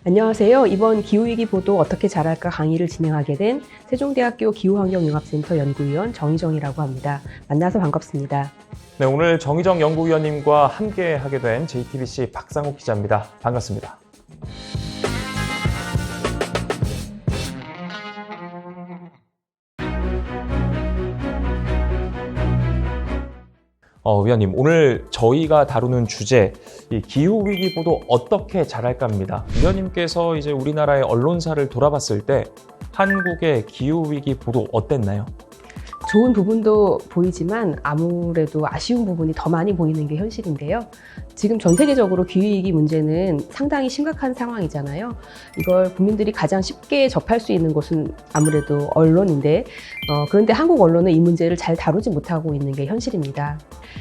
안녕하세요. 이번 기후위기 보도 어떻게 잘할까 강의를 진행하게 된 세종대학교 기후환경융합센터 연구위원 정희정이라고 합니다. 만나서 반갑습니다. 네, 오늘 정희정 연구위원님과 함께 하게 된 JTBC 박상욱 기자입니다. 반갑습니다. 위원님, 오늘 저희가 다루는 주제, 이 기후위기 보도 어떻게 잘할까입니다. 위원님께서 이제 우리나라의 언론사를 돌아봤을 때 한국의 기후위기 보도 어땠나요? 좋은 부분도 보이지만 아무래도 아쉬운 부분이 더 많이 보이는 게 현실인데요. 지금 전 세계적으로 기후위기 문제는 상당히 심각한 상황이잖아요. 이걸 국민들이 가장 쉽게 접할 수 있는 곳은 아무래도 언론인데 그런데 한국 언론은 이 문제를 잘 다루지 못하고 있는 게 현실입니다.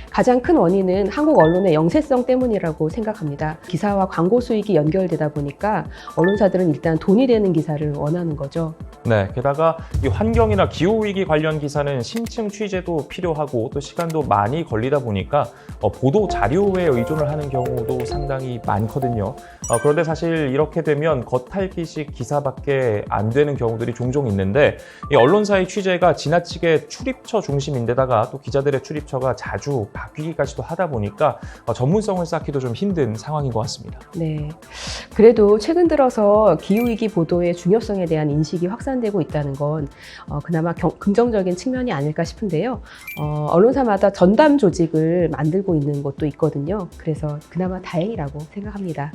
가장 큰 원인은 한국 언론의 영세성 때문이라고 생각합니다. 기사와 광고 수익이 연결되다 보니까 언론사들은 일단 돈이 되는 기사를 원하는 거죠. 네, 게다가 이 환경이나 기후위기 관련 기사는 심층 취재도 필요하고 또 시간도 많이 걸리다 보니까 보도 자료에 의존을 하는 경우도 상당히 많거든요. 그런데 사실 이렇게 되면 겉핥기식 기사밖에 안 되는 경우들이 종종 있는데 이 언론사의 취재가 지나치게 출입처 중심인데다가 또 기자들의 출입처가 자주 바뀌기까지도 하다 보니까 전문성을 쌓기도 좀 힘든 상황인 것 같습니다. 네, 그래도 최근 들어서 기후위기 보도의 중요성에 대한 인식이 확산되고 있다는 건 그나마 긍정적인 측면이 아닐까 싶은데요. 언론사마다 전담 조직을 만들고 있는 곳도 있거든요. 그래서 그나마 다행이라고 생각합니다.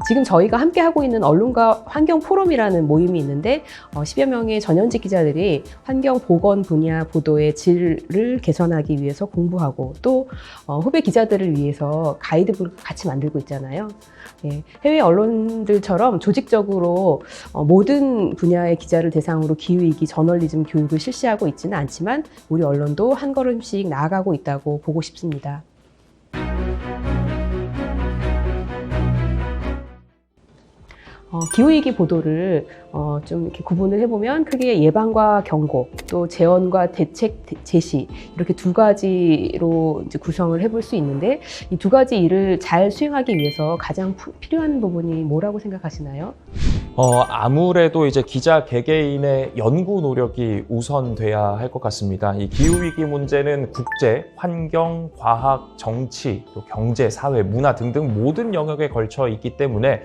지금 저희가 함께 하고 있는 언론과 환경 포럼이라는 모임이 있는데 10여 명의 전현직 기자들이 환경 보건 분야 보도의 질을 개선하기 위해서 공부하고 또 후배 기자들을 위해서 가이드북을 같이 만들고 있잖아요. 예, 해외 언론들처럼 조직적으로 모든 분야의 기자를 대상으로 기후위기 저널리즘 교육을 실시하고 있지는 않지만 우리 언론도 한 걸음씩 나아가고 있다고 보고 싶습니다. 기후위기 보도를 좀 이렇게 구분을 해보면 크게 예방과 경고, 또 재원과 대책 제시 이렇게 두 가지로 이제 구성을 해볼 수 있는데 이 두 가지 일을 잘 수행하기 위해서 가장 필요한 부분이 뭐라고 생각하시나요? 아무래도 이제 기자 개개인의 연구 노력이 우선돼야 할 것 같습니다. 이 기후위기 문제는 국제, 환경, 과학, 정치, 또 경제, 사회, 문화 등등 모든 영역에 걸쳐 있기 때문에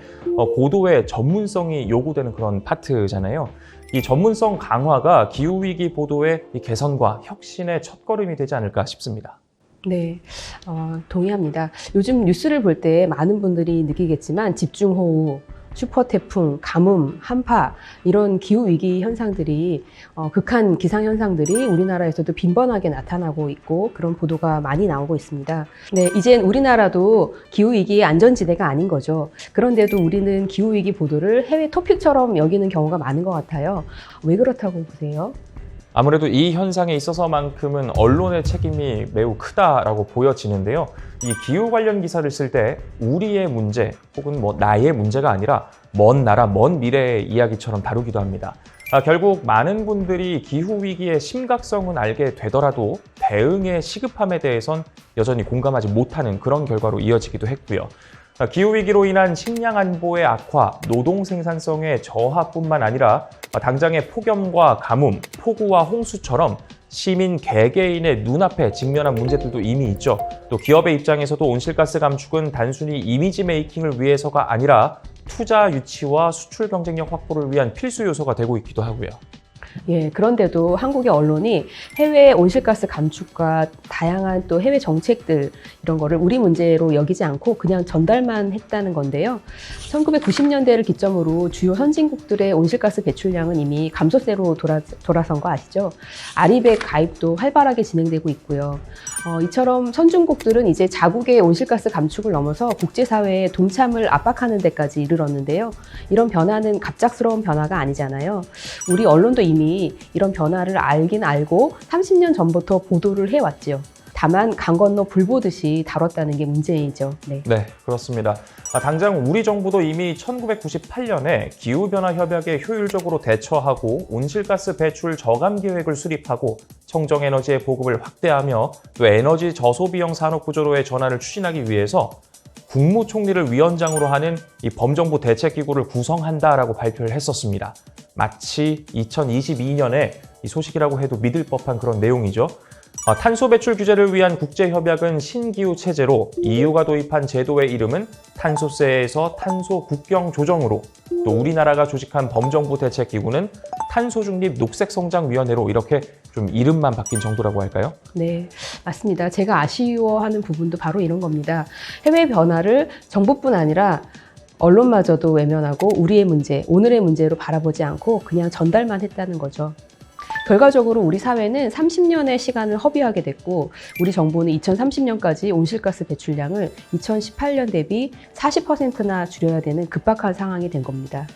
고도의 전문성이 요구되는 그런 파트잖아요. 이 전문성 강화가 기후위기 보도의 이 개선과 혁신의 첫걸음이 되지 않을까 싶습니다. 네, 동의합니다. 요즘 뉴스를 볼 때 많은 분들이 느끼겠지만 집중호우, 슈퍼태풍, 가뭄, 한파 이런 기후위기 현상들이 극한 기상현상들이 우리나라에서도 빈번하게 나타나고 있고 그런 보도가 많이 나오고 있습니다. 네, 이젠 우리나라도 기후위기의 안전지대가 아닌 거죠. 그런데도 우리는 기후위기 보도를 해외 토픽처럼 여기는 경우가 많은 것 같아요. 왜 그렇다고 보세요? 아무래도 이 현상에 있어서만큼은 언론의 책임이 매우 크다라고 보여지는데요. 이 기후 관련 기사를 쓸 때 우리의 문제 혹은 나의 문제가 아니라 먼 나라, 먼 미래의 이야기처럼 다루기도 합니다. 결국 많은 분들이 기후위기의 심각성은 알게 되더라도 대응의 시급함에 대해선 여전히 공감하지 못하는 그런 결과로 이어지기도 했고요. 기후위기로 인한 식량 안보의 악화, 노동 생산성의 저하뿐만 아니라 당장의 폭염과 가뭄, 폭우와 홍수처럼 시민 개개인의 눈앞에 직면한 문제들도 이미 있죠. 또 기업의 입장에서도 온실가스 감축은 단순히 이미지 메이킹을 위해서가 아니라 투자 유치와 수출 경쟁력 확보를 위한 필수 요소가 되고 있기도 하고요. 예, 그런데도 한국의 언론이 해외 온실가스 감축과 다양한 또 해외 정책들 이런 거를 우리 문제로 여기지 않고 그냥 전달만 했다는 건데요. 1990년대를 기점으로 주요 선진국들의 온실가스 배출량은 이미 감소세로 돌아선 거 아시죠? 아리백 가입도 활발하게 진행되고 있고요. 이처럼 선진국들은 이제 자국의 온실가스 감축을 넘어서 국제사회의 동참을 압박하는 데까지 이르렀는데요. 이런 변화는 갑작스러운 변화가 아니잖아요. 우리 언론도 이미 이런 변화를 알긴 알고 30년 전부터 보도를 해왔죠. 다만 강 건너 불 보듯이 다뤘다는 게 문제이죠. 네, 그렇습니다. 당장 우리 정부도 이미 1998년에 기후변화 협약에 효율적으로 대처하고 온실가스 배출 저감 계획을 수립하고 청정에너지의 보급을 확대하며 또 에너지 저소비형 산업 구조로의 전환을 추진하기 위해서 국무총리를 위원장으로 하는 이 범정부 대책기구를 구성한다라고 발표를 했었습니다. 마치 2022년에 이 소식이라고 해도 믿을 법한 그런 내용이죠. 탄소 배출 규제를 위한 국제협약은 신기후 체제로 EU가 도입한 제도의 이름은 탄소세에서 탄소 국경 조정으로, 또 우리나라가 조직한 범정부 대책기구는 탄소중립 녹색성장위원회로 이렇게 좀 이름만 바뀐 정도라고 할까요? 네, 맞습니다. 제가 아쉬워하는 부분도 바로 이런 겁니다. 해외 변화를 정부뿐 아니라 언론마저도 외면하고 우리의 문제, 오늘의 문제로 바라보지 않고 그냥 전달만 했다는 거죠. 결과적으로 우리 사회는 30년의 시간을 허비하게 됐고, 우리 정부는 2030년까지 온실가스 배출량을 2018년 대비 40%나 줄여야 되는 급박한 상황이 된 겁니다.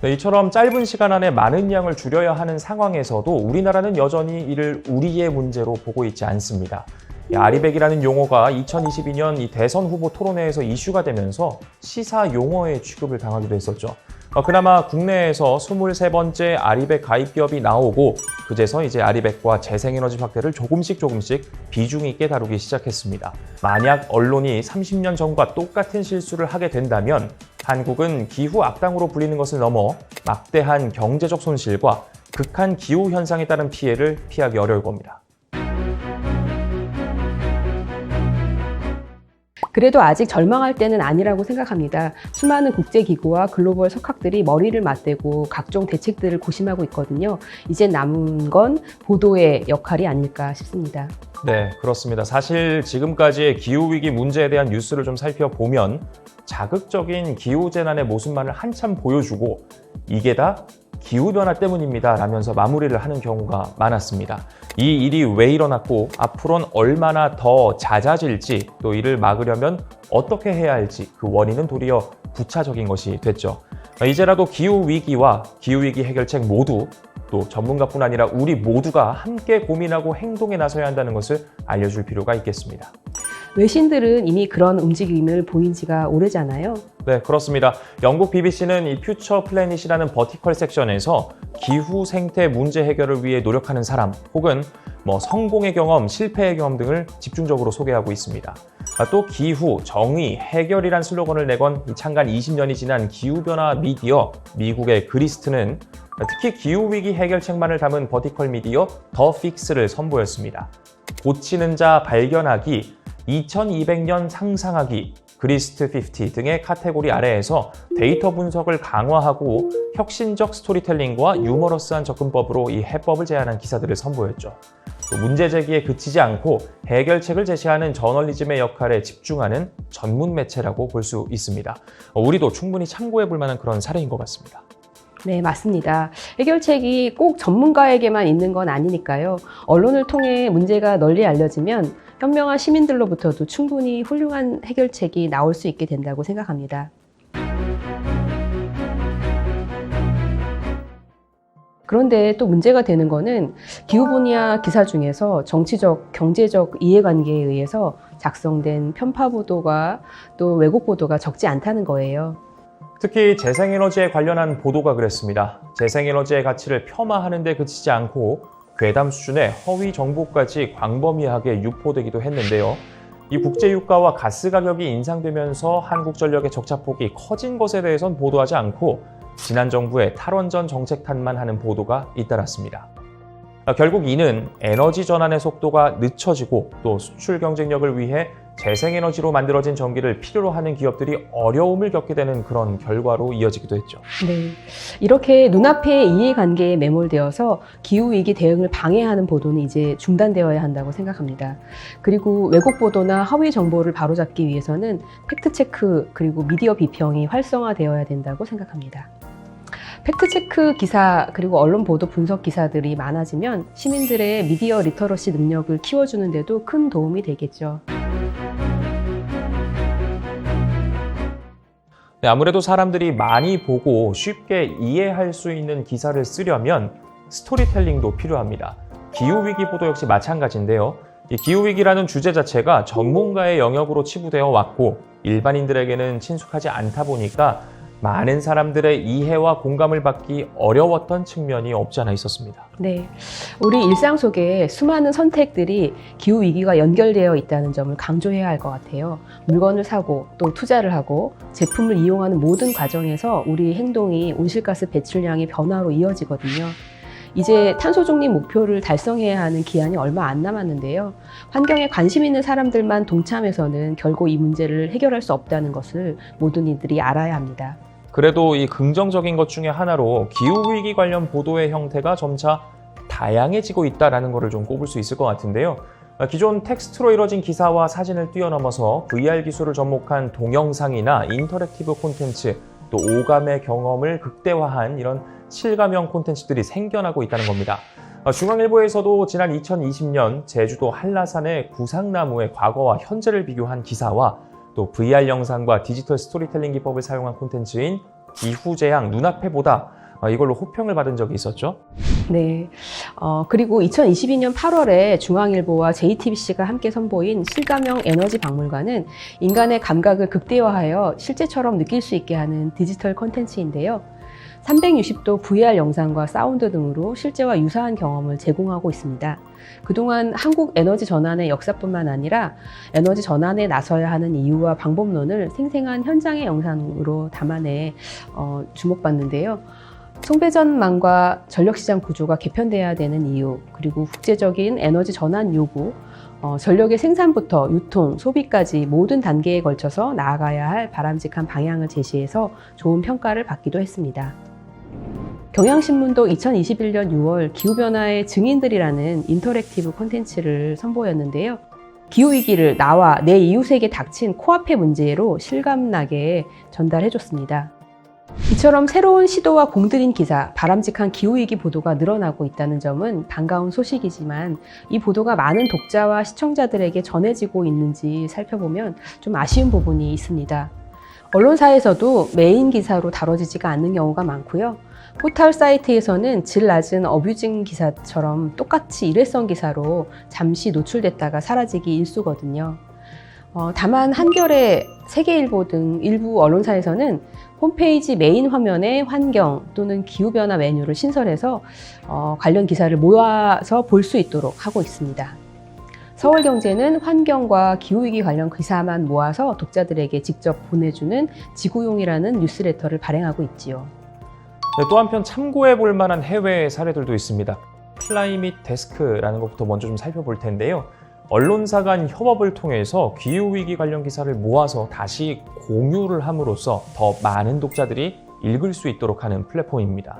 네, 이처럼 짧은 시간 안에 많은 양을 줄여야 하는 상황에서도 우리나라는 여전히 이를 우리의 문제로 보고 있지 않습니다. 아리백이라는 용어가 2022년 이 대선 후보 토론회에서 이슈가 되면서 시사 용어의 취급을 당하기도 했었죠. 그나마 국내에서 23번째 아리백 가입 기업이 나오고, 그제서 이제 아리백과 재생에너지 확대를 조금씩 비중 있게 다루기 시작했습니다. 만약 언론이 30년 전과 똑같은 실수를 하게 된다면 한국은 기후 악당으로 불리는 것을 넘어 막대한 경제적 손실과 극한 기후 현상에 따른 피해를 피하기 어려울 겁니다. 그래도 아직 절망할 때는 아니라고 생각합니다. 수많은 국제기구와 글로벌 석학들이 머리를 맞대고 각종 대책들을 고심하고 있거든요. 이제 남은 건 보도의 역할이 아닐까 싶습니다. 네, 그렇습니다. 사실 지금까지의 기후위기 문제에 대한 뉴스를 좀 살펴보면 자극적인 기후재난의 모습만을 한참 보여주고 이게 다 기후변화 때문입니다 라면서 마무리를 하는 경우가 많았습니다. 이 일이 왜 일어났고 앞으로는 얼마나 더 잦아질지, 또 이를 막으려면 어떻게 해야 할지 그 원인은 도리어 부차적인 것이 됐죠. 이제라도 기후위기와 기후위기 해결책 모두, 또 전문가뿐 아니라 우리 모두가 함께 고민하고 행동에 나서야 한다는 것을 알려줄 필요가 있겠습니다. 외신들은 이미 그런 움직임을 보인 지가 오래잖아요. 네, 그렇습니다. 영국 BBC는 이 퓨처 플래닛이라는 버티컬 섹션에서 기후 생태 문제 해결을 위해 노력하는 사람, 혹은 성공의 경험, 실패의 경험 등을 집중적으로 소개하고 있습니다. 또 기후, 정의, 해결이란 슬로건을 내건 창간 20년이 지난 기후변화 미디어 미국의 그리스트는 특히 기후위기 해결책만을 담은 버티컬 미디어 더 픽스를 선보였습니다. 고치는 자 발견하기, 2200년 상상하기, 그리스트 50 등의 카테고리 아래에서 데이터 분석을 강화하고 혁신적 스토리텔링과 유머러스한 접근법으로 이 해법을 제안한 기사들을 선보였죠. 문제 제기에 그치지 않고 해결책을 제시하는 저널리즘의 역할에 집중하는 전문 매체라고 볼 수 있습니다. 우리도 충분히 참고해 볼 만한 그런 사례인 것 같습니다. 네, 맞습니다. 해결책이 꼭 전문가에게만 있는 건 아니니까요. 언론을 통해 문제가 널리 알려지면 현명한 시민들로부터도 충분히 훌륭한 해결책이 나올 수 있게 된다고 생각합니다. 그런데 또 문제가 되는 거는 기후 분야 기사 중에서 정치적, 경제적 이해관계에 의해서 작성된 편파 보도가 또 왜곡 보도가 적지 않다는 거예요. 특히 재생에너지에 관련한 보도가 그랬습니다. 재생에너지의 가치를 폄하하는 데 그치지 않고 괴담 수준의 허위 정보까지 광범위하게 유포되기도 했는데요. 이 국제유가와 가스 가격이 인상되면서 한국전력의 적자폭이 커진 것에 대해선 보도하지 않고 지난 정부의 탈원전 정책탄만 하는 보도가 잇따랐습니다. 결국 이는 에너지 전환의 속도가 늦춰지고 또 수출 경쟁력을 위해 재생에너지로 만들어진 전기를 필요로 하는 기업들이 어려움을 겪게 되는 그런 결과로 이어지기도 했죠. 네, 이렇게 눈앞의 이해관계에 매몰되어서 기후위기 대응을 방해하는 보도는 이제 중단되어야 한다고 생각합니다. 그리고 왜곡 보도나 허위 정보를 바로잡기 위해서는 팩트체크 그리고 미디어 비평이 활성화되어야 된다고 생각합니다. 팩트체크 기사 그리고 언론 보도 분석 기사들이 많아지면 시민들의 미디어 리터러시 능력을 키워주는 데도 큰 도움이 되겠죠. 네, 아무래도 사람들이 많이 보고 쉽게 이해할 수 있는 기사를 쓰려면 스토리텔링도 필요합니다. 기후위기 보도 역시 마찬가지인데요. 이 기후위기라는 주제 자체가 전문가의 영역으로 치부되어 왔고 일반인들에게는 친숙하지 않다 보니까 많은 사람들의 이해와 공감을 받기 어려웠던 측면이 없지 않아 있었습니다. 네, 우리 일상 속에 수많은 선택들이 기후위기와 연결되어 있다는 점을 강조해야 할 것 같아요. 물건을 사고 또 투자를 하고 제품을 이용하는 모든 과정에서 우리 행동이 온실가스 배출량의 변화로 이어지거든요. 이제 탄소 중립 목표를 달성해야 하는 기한이 얼마 안 남았는데요. 환경에 관심 있는 사람들만 동참해서는 결국 이 문제를 해결할 수 없다는 것을 모든 이들이 알아야 합니다. 그래도 이 긍정적인 것 중에 하나로 기후위기 관련 보도의 형태가 점차 다양해지고 있다는 것을 좀 꼽을 수 있을 것 같은데요. 기존 텍스트로 이루어진 기사와 사진을 뛰어넘어서 VR 기술을 접목한 동영상이나 인터랙티브 콘텐츠, 또 오감의 경험을 극대화한 이런 실감형 콘텐츠들이 생겨나고 있다는 겁니다. 중앙일보에서도 지난 2020년 제주도 한라산의 구상나무의 과거와 현재를 비교한 기사와 또 VR 영상과 디지털 스토리텔링 기법을 사용한 콘텐츠인 기후재앙 눈앞에 보다, 이걸로 호평을 받은 적이 있었죠. 네. 그리고 2022년 8월에 중앙일보와 JTBC가 함께 선보인 실감형 에너지 박물관은 인간의 감각을 극대화하여 실제처럼 느낄 수 있게 하는 디지털 콘텐츠인데요. 360도 VR 영상과 사운드 등으로 실제와 유사한 경험을 제공하고 있습니다. 그동안 한국 에너지 전환의 역사뿐만 아니라 에너지 전환에 나서야 하는 이유와 방법론을 생생한 현장의 영상으로 담아내 주목받는데요. 송배전망과 전력시장 구조가 개편돼야 되는 이유, 그리고 국제적인 에너지 전환 요구, 전력의 생산부터 유통, 소비까지 모든 단계에 걸쳐서 나아가야 할 바람직한 방향을 제시해서 좋은 평가를 받기도 했습니다. 경향신문도 2021년 6월 기후변화의 증인들이라는 인터랙티브 콘텐츠를 선보였는데요. 기후위기를 나와 내 이웃에게 닥친 코앞의 문제로 실감나게 전달해줬습니다. 이처럼 새로운 시도와 공들인 기사, 바람직한 기후위기 보도가 늘어나고 있다는 점은 반가운 소식이지만 이 보도가 많은 독자와 시청자들에게 전해지고 있는지 살펴보면 좀 아쉬운 부분이 있습니다. 언론사에서도 메인 기사로 다뤄지지가 않는 경우가 많고요. 포털 사이트에서는 질 낮은 어뷰징 기사처럼 똑같이 일회성 기사로 잠시 노출됐다가 사라지기 일쑤거든요. 다만 한겨레, 세계일보 등 일부 언론사에서는 홈페이지 메인 화면에 환경 또는 기후변화 메뉴를 신설해서 관련 기사를 모아서 볼 수 있도록 하고 있습니다. 서울경제는 환경과 기후위기 관련 기사만 모아서 독자들에게 직접 보내주는 지구용이라는 뉴스레터를 발행하고 있지요. 네, 또 한편 참고해 볼 만한 해외 사례들도 있습니다. 클라이밋 데스크라는 것부터 먼저 좀 살펴볼 텐데요. 언론사 간 협업을 통해서 기후위기 관련 기사를 모아서 다시 공유를 함으로써 더 많은 독자들이 읽을 수 있도록 하는 플랫폼입니다.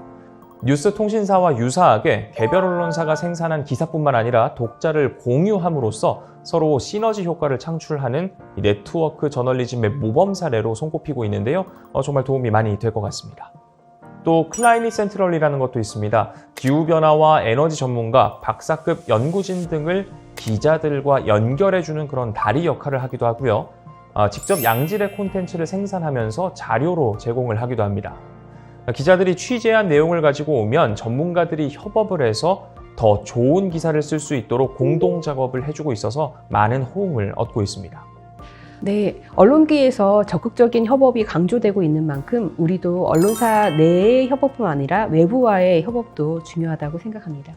뉴스 통신사와 유사하게 개별 언론사가 생산한 기사뿐만 아니라 독자를 공유함으로써 서로 시너지 효과를 창출하는 네트워크 저널리즘의 모범 사례로 손꼽히고 있는데요. 정말 도움이 많이 될 것 같습니다. 또 클라이밋 센트럴이라는 것도 있습니다. 기후변화와 에너지 전문가, 박사급 연구진 등을 기자들과 연결해주는 그런 다리 역할을 하기도 하고요. 직접 양질의 콘텐츠를 생산하면서 자료로 제공을 하기도 합니다. 기자들이 취재한 내용을 가지고 오면 전문가들이 협업을 해서 더 좋은 기사를 쓸 수 있도록 공동 작업을 해주고 있어서 많은 호응을 얻고 있습니다. 네, 언론계에서 적극적인 협업이 강조되고 있는 만큼 우리도 언론사 내의 협업뿐 아니라 외부와의 협업도 중요하다고 생각합니다.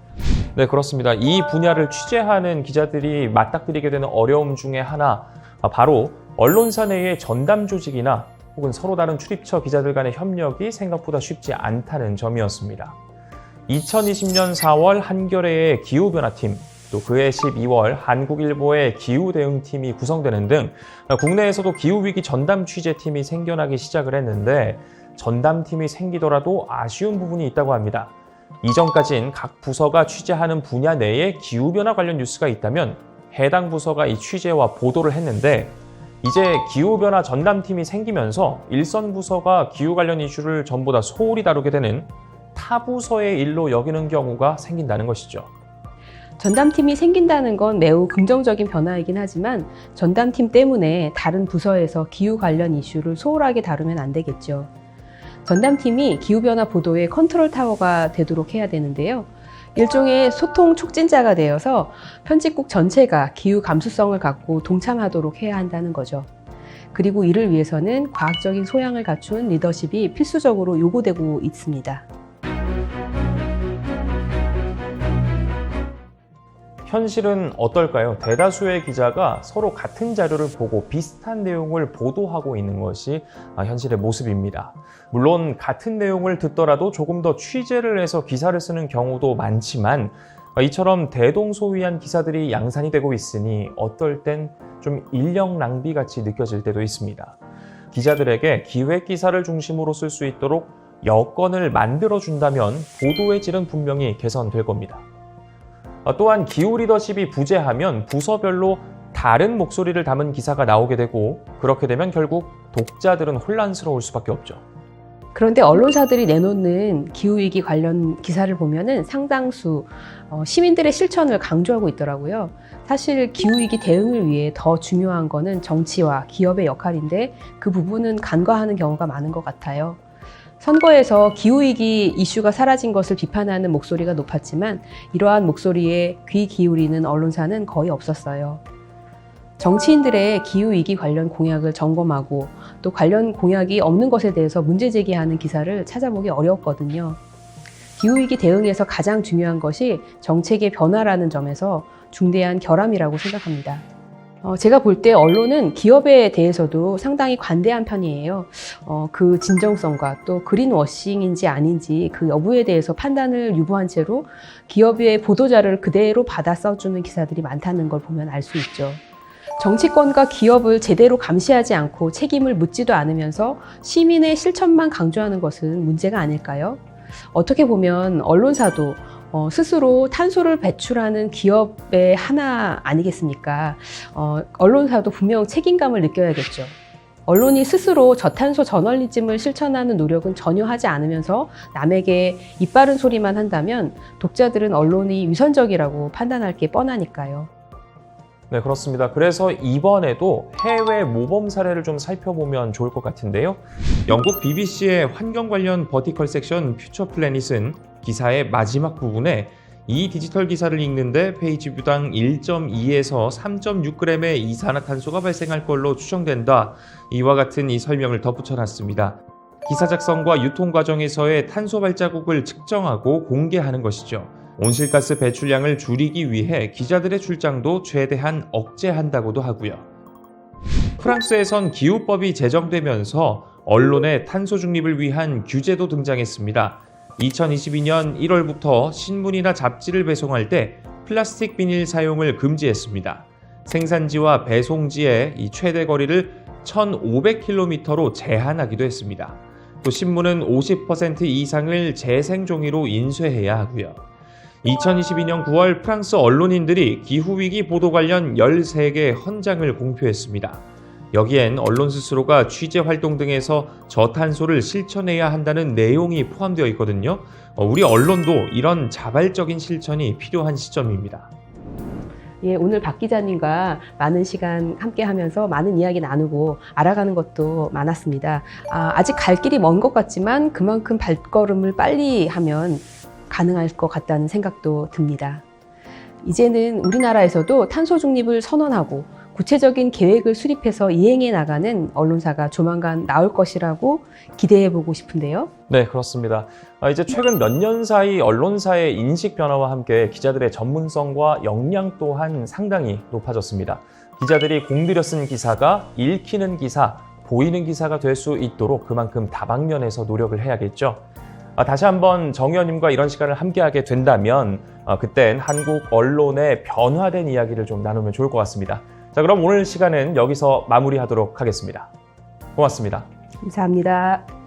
네, 그렇습니다. 이 분야를 취재하는 기자들이 맞닥뜨리게 되는 어려움 중에 하나, 바로 언론사 내의 전담 조직이나 혹은 서로 다른 출입처 기자들 간의 협력이 생각보다 쉽지 않다는 점이었습니다. 2020년 4월 한겨레의 기후변화팀, 또 그해 12월 한국일보의 기후대응팀이 구성되는 등 국내에서도 기후위기 전담 취재팀이 생겨나기 시작을 했는데 전담팀이 생기더라도 아쉬운 부분이 있다고 합니다. 이전까진 각 부서가 취재하는 분야 내에 기후변화 관련 뉴스가 있다면 해당 부서가 이 취재와 보도를 했는데 이제 기후변화 전담팀이 생기면서 일선 부서가 기후 관련 이슈를 전부 다 소홀히 다루게 되는 타 부서의 일로 여기는 경우가 생긴다는 것이죠. 전담팀이 생긴다는 건 매우 긍정적인 변화이긴 하지만 전담팀 때문에 다른 부서에서 기후 관련 이슈를 소홀하게 다루면 안 되겠죠. 전담팀이 기후변화 보도의 컨트롤 타워가 되도록 해야 되는데요. 일종의 소통 촉진자가 되어서 편집국 전체가 기후 감수성을 갖고 동참하도록 해야 한다는 거죠. 그리고 이를 위해서는 과학적인 소양을 갖춘 리더십이 필수적으로 요구되고 있습니다. 현실은 어떨까요? 대다수의 기자가 서로 같은 자료를 보고 비슷한 내용을 보도하고 있는 것이 현실의 모습입니다. 물론 같은 내용을 듣더라도 조금 더 취재를 해서 기사를 쓰는 경우도 많지만 이처럼 대동소이한 기사들이 양산이 되고 있으니 어떨 땐 좀 인력 낭비같이 느껴질 때도 있습니다. 기자들에게 기획 기사를 중심으로 쓸 수 있도록 여건을 만들어준다면 보도의 질은 분명히 개선될 겁니다. 또한 기후 리더십이 부재하면 부서별로 다른 목소리를 담은 기사가 나오게 되고 그렇게 되면 결국 독자들은 혼란스러울 수밖에 없죠. 그런데 언론사들이 내놓는 기후위기 관련 기사를 보면은 상당수 시민들의 실천을 강조하고 있더라고요. 사실 기후위기 대응을 위해 더 중요한 거는 정치와 기업의 역할인데 그 부분은 간과하는 경우가 많은 것 같아요. 선거에서 기후위기 이슈가 사라진 것을 비판하는 목소리가 높았지만 이러한 목소리에 귀 기울이는 언론사는 거의 없었어요. 정치인들의 기후위기 관련 공약을 점검하고 또 관련 공약이 없는 것에 대해서 문제 제기하는 기사를 찾아보기 어려웠거든요. 기후위기 대응에서 가장 중요한 것이 정책의 변화라는 점에서 중대한 결함이라고 생각합니다. 제가 볼 때 언론은 기업에 대해서도 상당히 관대한 편이에요. 그 진정성과 또 그린워싱인지 아닌지 그 여부에 대해서 판단을 유보한 채로 기업의 보도자료를 그대로 받아 써주는 기사들이 많다는 걸 보면 알 수 있죠. 정치권과 기업을 제대로 감시하지 않고 책임을 묻지도 않으면서 시민의 실천만 강조하는 것은 문제가 아닐까요? 어떻게 보면 언론사도 스스로 탄소를 배출하는 기업의 하나 아니겠습니까? 언론사도 분명 책임감을 느껴야겠죠. 언론이 스스로 저탄소 저널리즘을 실천하는 노력은 전혀 하지 않으면서 남에게 입바른 소리만 한다면 독자들은 언론이 위선적이라고 판단할 게 뻔하니까요. 네, 그렇습니다. 그래서 이번에도 해외 모범 사례를 좀 살펴보면 좋을 것 같은데요. 영국 BBC의 환경 관련 버티컬 섹션 퓨처 플래닛은 기사의 마지막 부분에 이 디지털 기사를 읽는데 페이지 뷰당 1.2에서 3.6g의 이산화탄소가 발생할 걸로 추정된다. 이와 같은 이 설명을 덧붙여놨습니다. 기사 작성과 유통 과정에서의 탄소 발자국을 측정하고 공개하는 것이죠. 온실가스 배출량을 줄이기 위해 기자들의 출장도 최대한 억제한다고도 하고요. 프랑스에선 기후법이 제정되면서 언론의 탄소 중립을 위한 규제도 등장했습니다. 2022년 1월부터 신문이나 잡지를 배송할 때 플라스틱 비닐 사용을 금지했습니다. 생산지와 배송지의 이 최대 거리를 1,500km로 제한하기도 했습니다. 또 신문은 50% 이상을 재생종이로 인쇄해야 하고요. 2022년 9월 프랑스 언론인들이 기후위기 보도 관련 13개 헌장을 공표했습니다. 여기엔 언론 스스로가 취재 활동 등에서 저탄소를 실천해야 한다는 내용이 포함되어 있거든요. 우리 언론도 이런 자발적인 실천이 필요한 시점입니다. 예, 오늘 박 기자님과 많은 시간 함께 하면서 많은 이야기 나누고 알아가는 것도 많았습니다. 아직 갈 길이 먼 것 같지만 그만큼 발걸음을 빨리 하면 가능할 것 같다는 생각도 듭니다. 이제는 우리나라에서도 탄소 중립을 선언하고 구체적인 계획을 수립해서 이행해 나가는 언론사가 조만간 나올 것이라고 기대해 보고 싶은데요. 네, 그렇습니다. 이제 최근 몇 년 사이 언론사의 인식 변화와 함께 기자들의 전문성과 역량 또한 상당히 높아졌습니다. 기자들이 공들여 쓴 기사가 읽히는 기사, 보이는 기사가 될 수 있도록 그만큼 다방면에서 노력을 해야겠죠. 다시 한번 정 의원님과 이런 시간을 함께하게 된다면 그땐 한국 언론의 변화된 이야기를 좀 나누면 좋을 것 같습니다. 자, 그럼 오늘 시간은 여기서 마무리하도록 하겠습니다. 고맙습니다. 감사합니다.